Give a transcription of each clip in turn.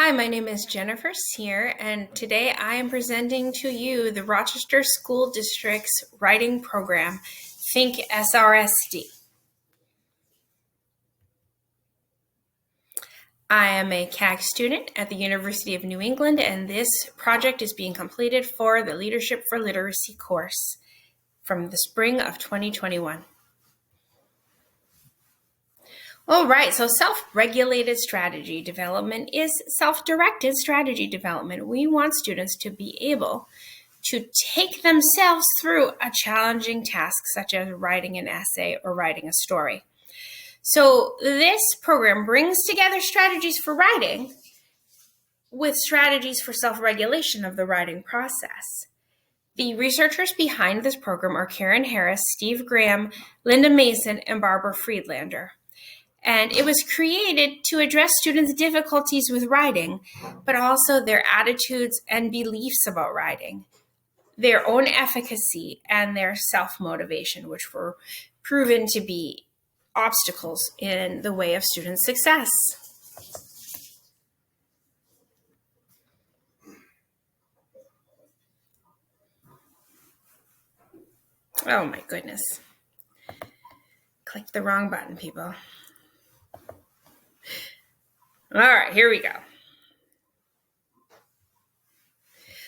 Hi, my name is Jennifer Sear, and today I am presenting to you the Rochester School District's writing program, Think SRSD. I am a CAG student at the University of New England, and this project is being completed for the Leadership for Literacy course from the spring of 2021. All right, so self-regulated strategy development is self-directed strategy development. We want students to be able to take themselves through a challenging task, such as writing an essay or writing a story. So this program brings together strategies for writing with strategies for self-regulation of the writing process. The researchers behind this program are Karen Harris, Steve Graham, Linda Mason, and Barbara Friedlander. And it was created to address students' difficulties with writing, but also their attitudes and beliefs about writing, their own efficacy, and their self-motivation, which were proven to be obstacles in the way of student success. Oh my goodness. Clicked the wrong button, people. All right, here we go.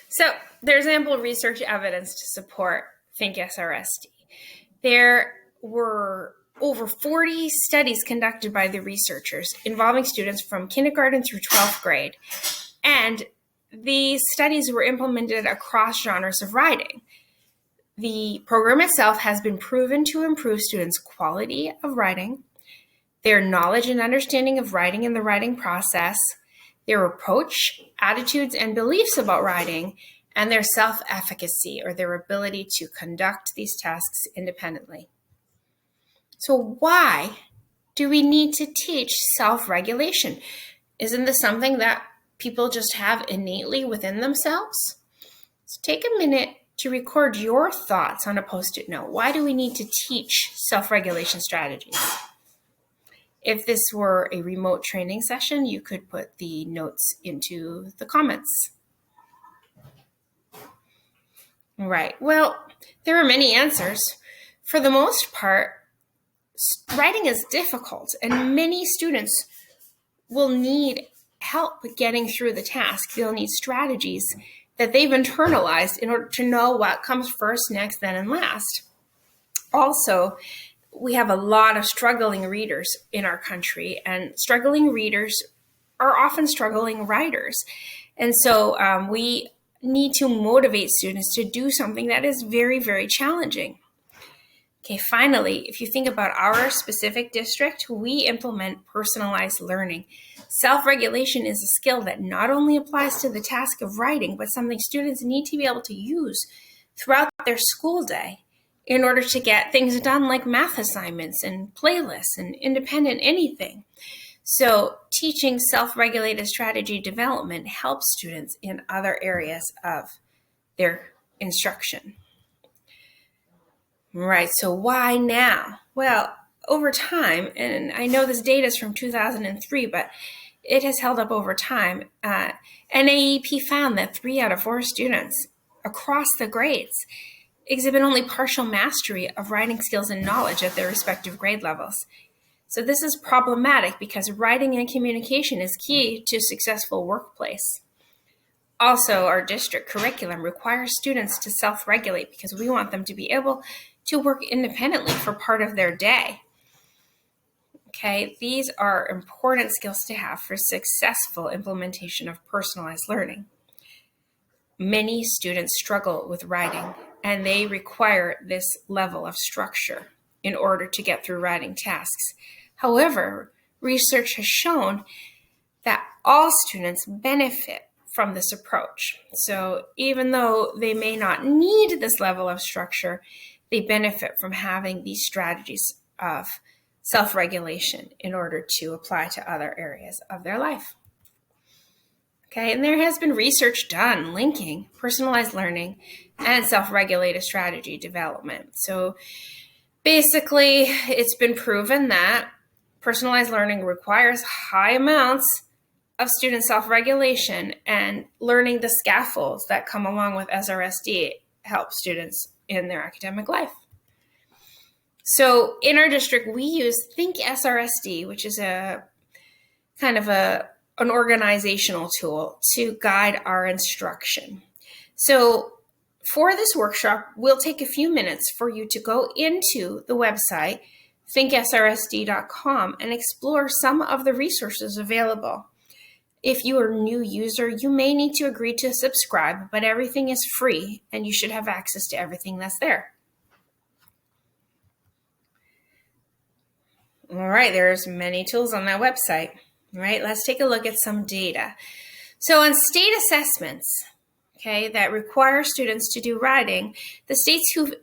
So there's ample research evidence to support Think SRSD. There were over 40 studies conducted by the researchers involving students from kindergarten through 12th grade. And these studies were implemented across genres of writing. The program itself has been proven to improve students' quality of writing, their knowledge and understanding of writing and the writing process, their approach, attitudes, and beliefs about writing, and their self-efficacy, or their ability to conduct these tasks independently. So why do we need to teach self-regulation? Isn't this something that people just have innately within themselves? So take a minute to record your thoughts on a Post-it note. Why do we need to teach self-regulation strategies? If this were a remote training session, you could put the notes into the comments. Right. Well, there are many answers. For the most part, writing is difficult, and many students will need help getting through the task. They'll need strategies that they've internalized in order to know what comes first, next, then, and last. Also, we have a lot of struggling readers in our country, and struggling readers are often struggling writers. And so we need to motivate students to do something that is very, very challenging. Okay, finally, if you think about our specific district, we implement personalized learning. Self-regulation is a skill that not only applies to the task of writing, but something students need to be able to use throughout their school day in order to get things done like math assignments and playlists and independent anything. So teaching self-regulated strategy development helps students in other areas of their instruction. Right, so why now? Well, over time, and I know this data is from 2003, but it has held up over time. NAEP found that 3 out of 4 students across the grades exhibit only partial mastery of writing skills and knowledge at their respective grade levels. So this is problematic because writing and communication is key to a successful workplace. Also, our district curriculum requires students to self-regulate because we want them to be able to work independently for part of their day. Okay, these are important skills to have for successful implementation of personalized learning. Many students struggle with writing, and they require this level of structure in order to get through writing tasks. However, research has shown that all students benefit from this approach. So even though they may not need this level of structure, they benefit from having these strategies of self-regulation in order to apply to other areas of their life. Okay, and there has been research done linking personalized learning and self-regulated strategy development. So basically, it's been proven that personalized learning requires high amounts of student self-regulation and learning the scaffolds that come along with SRSD help students in their academic life. So in our district, we use Think SRSD, which is a kind of an organizational tool to guide our instruction. So for this workshop, we'll take a few minutes for you to go into the website, thinksrsd.com, and explore some of the resources available. If you are a new user, you may need to agree to subscribe, but everything is free and you should have access to everything that's there. All right, there's many tools on that website. All right, let's take a look at some data. So on state assessments, okay, that require students to do writing, the states who've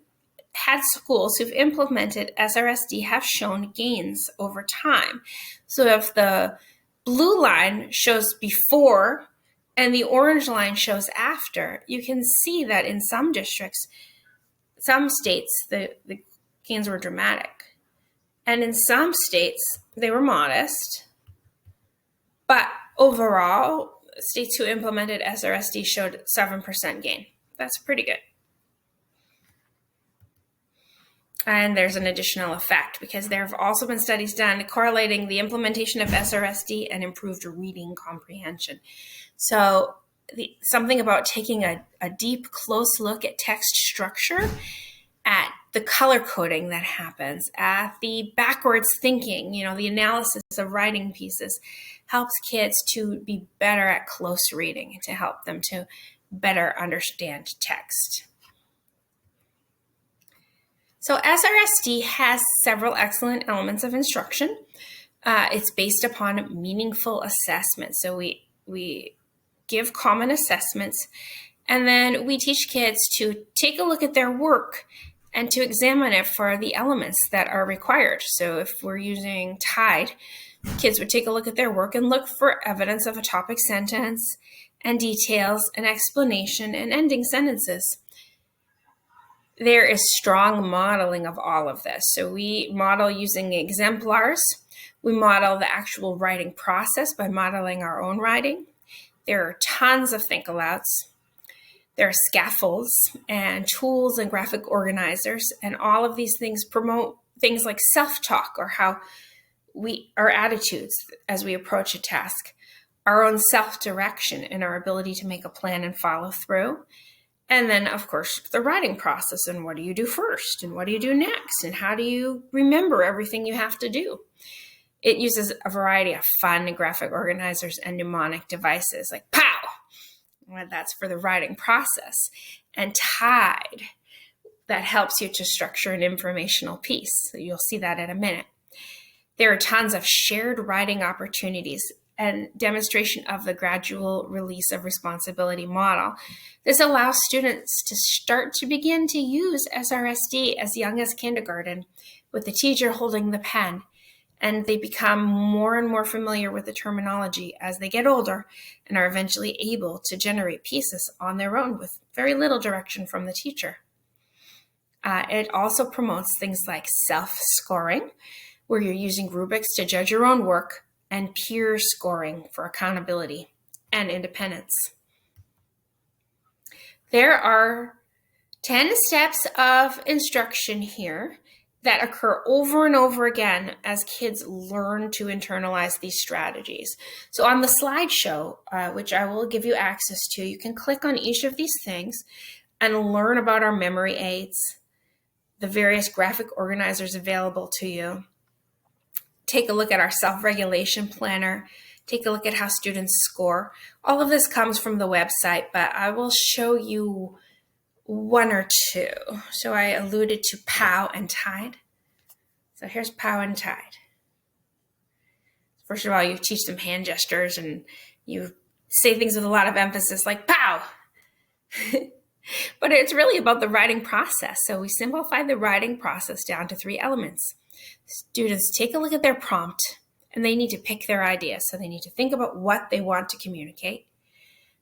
had schools who've implemented SRSD have shown gains over time. So if the blue line shows before and the orange line shows after, you can see that in some districts, some states, the gains were dramatic. And in some states, they were modest. But overall, states who implemented SRSD showed 7% gain. That's pretty good. And there's an additional effect because there have also been studies done correlating the implementation of SRSD and improved reading comprehension. So something about taking a deep, close look at text structure, at the color coding that happens, at the backwards thinking, the analysis of writing pieces, helps kids to be better at close reading, to help them to better understand text. So SRSD has several excellent elements of instruction. It's based upon meaningful assessment. So we give common assessments, and then we teach kids to take a look at their work and to examine it for the elements that are required. So if we're using Tide, kids would take a look at their work and look for evidence of a topic sentence and details and explanation and ending sentences. There is strong modeling of all of this. So we model using exemplars. We model the actual writing process by modeling our own writing. There are tons of think alouds. There are scaffolds and tools and graphic organizers, and all of these things promote things like self-talk, or how our attitudes as we approach a task, our own self-direction and our ability to make a plan and follow through. And then, of course, the writing process, and what do you do first, and what do you do next, and how do you remember everything you have to do? It uses a variety of fun graphic organizers and mnemonic devices like POW. Well, that's for the writing process. And Tide, that helps you to structure an informational piece. So you'll see that in a minute. There are tons of shared writing opportunities and demonstration of the gradual release of responsibility model. This allows students to begin to use SRSD as young as kindergarten, with the teacher holding the pen, and they become more and more familiar with the terminology as they get older and are eventually able to generate pieces on their own with very little direction from the teacher. It also promotes things like self-scoring, where you're using rubrics to judge your own work, and peer scoring for accountability and independence. There are 10 steps of instruction here that occur over and over again as kids learn to internalize these strategies. So on the slideshow, which I will give you access to, you can click on each of these things and learn about our memory aids, the various graphic organizers available to you. Take a look at our self-regulation planner. Take a look at how students score. All of this comes from the website, but I will show you one or two. So I alluded to POW and Tide. So here's POW and Tide. First of all, you teach them hand gestures and you say things with a lot of emphasis like POW. But it's really about the writing process. So we simplify the writing process down to 3 elements. Students take a look at their prompt and they need to pick their idea. So they need to think about what they want to communicate.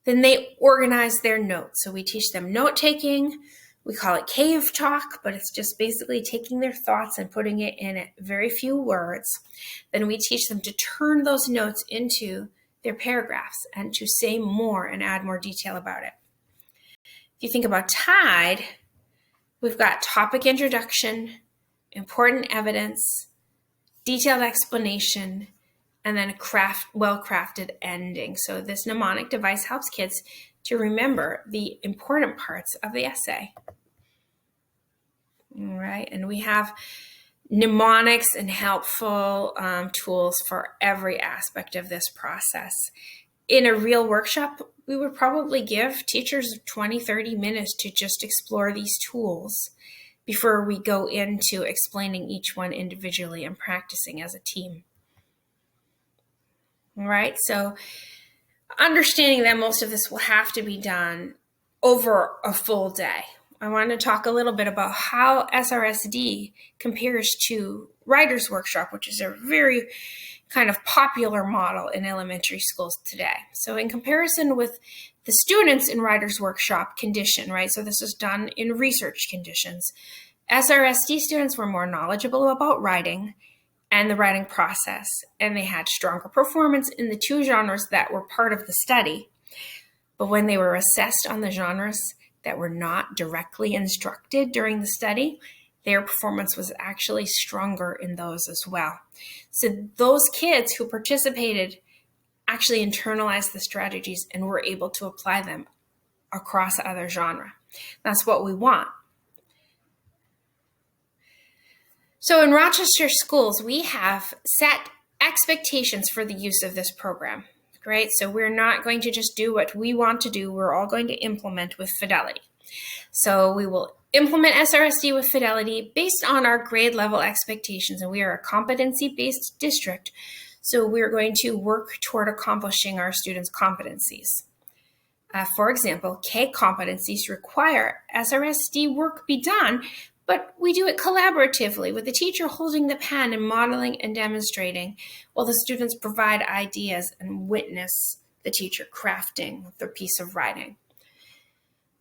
Then they organize their notes. So we teach them note-taking. We call it cave talk, but it's just basically taking their thoughts and putting it in very few words. Then we teach them to turn those notes into their paragraphs and to say more and add more detail about it. If you think about TIDE, we've got topic introduction, important evidence, detailed explanation, and then a well-crafted ending. So this mnemonic device helps kids to remember the important parts of the essay. All right, and we have mnemonics and helpful tools for every aspect of this process. In a real workshop, we would probably give teachers 20, 30 minutes to just explore these tools before we go into explaining each one individually and practicing as a team. All right, so understanding that most of this will have to be done over a full day, I want to talk a little bit about how SRSD compares to Writer's Workshop, which is a very kind of popular model in elementary schools today. So in comparison with the students in Writer's Workshop condition, right? So this is done in research conditions. SRSD students were more knowledgeable about writing and the writing process, and they had stronger performance in the two genres that were part of the study. But when they were assessed on the genres that were not directly instructed during the study, their performance was actually stronger in those as well. So those kids who participated actually internalized the strategies and were able to apply them across other genre. That's what we want. So in Rochester schools, we have set expectations for the use of this program. Great. So we're not going to just do what we want to do. We're all going to implement with fidelity. So we will implement SRSD with fidelity based on our grade level expectations. And we are a competency-based district. So we're going to work toward accomplishing our students' competencies. For example, K competencies require SRSD work be done, but we do it collaboratively with the teacher holding the pen and modeling and demonstrating while the students provide ideas and witness the teacher crafting the piece of writing.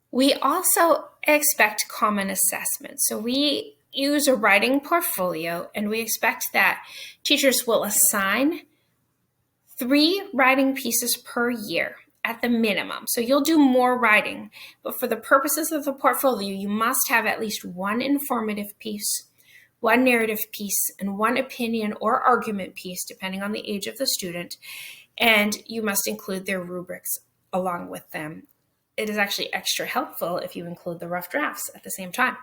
We also expect common assessment. So we use a writing portfolio, and we expect that teachers will assign 3 writing pieces per year at the minimum. So you'll do more writing, but for the purposes of the portfolio, you must have at least 1 informative piece, 1 narrative piece, and 1 opinion or argument piece, depending on the age of the student, and you must include their rubrics along with them. It is actually extra helpful if you include the rough drafts at the same time.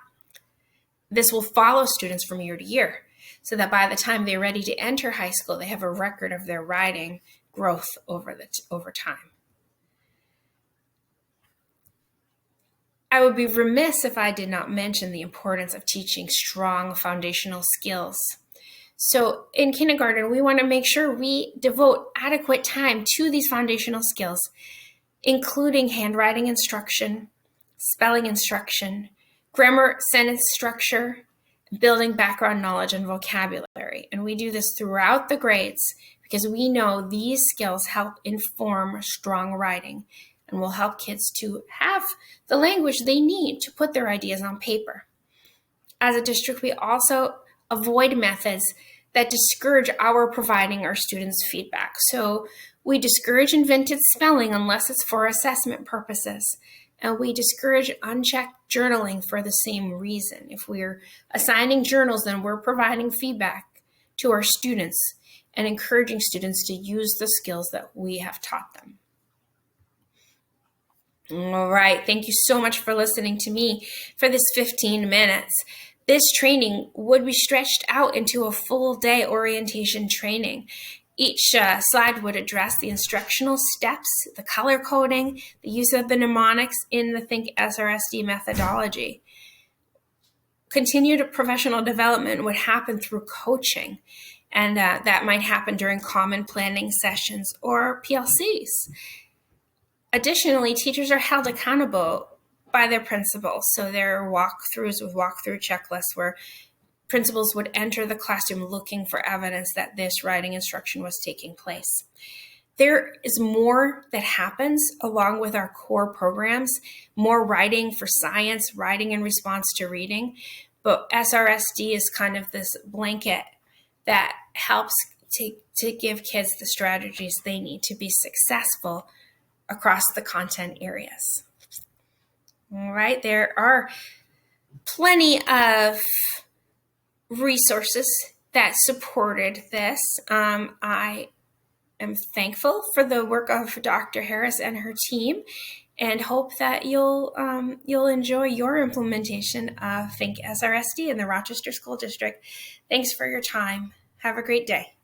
This will follow students from year to year, so that by the time they're ready to enter high school, they have a record of their writing growth over time. I would be remiss if I did not mention the importance of teaching strong foundational skills. So in kindergarten, we want to make sure we devote adequate time to these foundational skills, including handwriting instruction, spelling instruction, grammar, sentence structure, building background knowledge and vocabulary. And we do this throughout the grades because we know these skills help inform strong writing and will help kids to have the language they need to put their ideas on paper. As a district, we also avoid methods that discourage our providing our students feedback. So we discourage invented spelling unless it's for assessment purposes. And we discourage unchecked journaling for the same reason. If we're assigning journals, then we're providing feedback to our students and encouraging students to use the skills that we have taught them. All right, thank you so much for listening to me for this 15 minutes. This training would be stretched out into a full day orientation training. Each slide would address the instructional steps, the color coding, the use of the mnemonics in the Think SRSD methodology. Continued professional development would happen through coaching, and that might happen during common planning sessions or PLCs. Additionally, teachers are held accountable by their principals. So there are walkthroughs with walkthrough checklists where principals would enter the classroom looking for evidence that this writing instruction was taking place. There is more that happens along with our core programs, more writing for science, writing in response to reading, but SRSD is kind of this blanket that helps to give kids the strategies they need to be successful across the content areas. All right, there are plenty of resources that supported this. I am thankful for the work of Dr. Harris and her team, and hope that you'll enjoy your implementation of Think SRSD in the Rochester School District. Thanks for your time. Have a great day.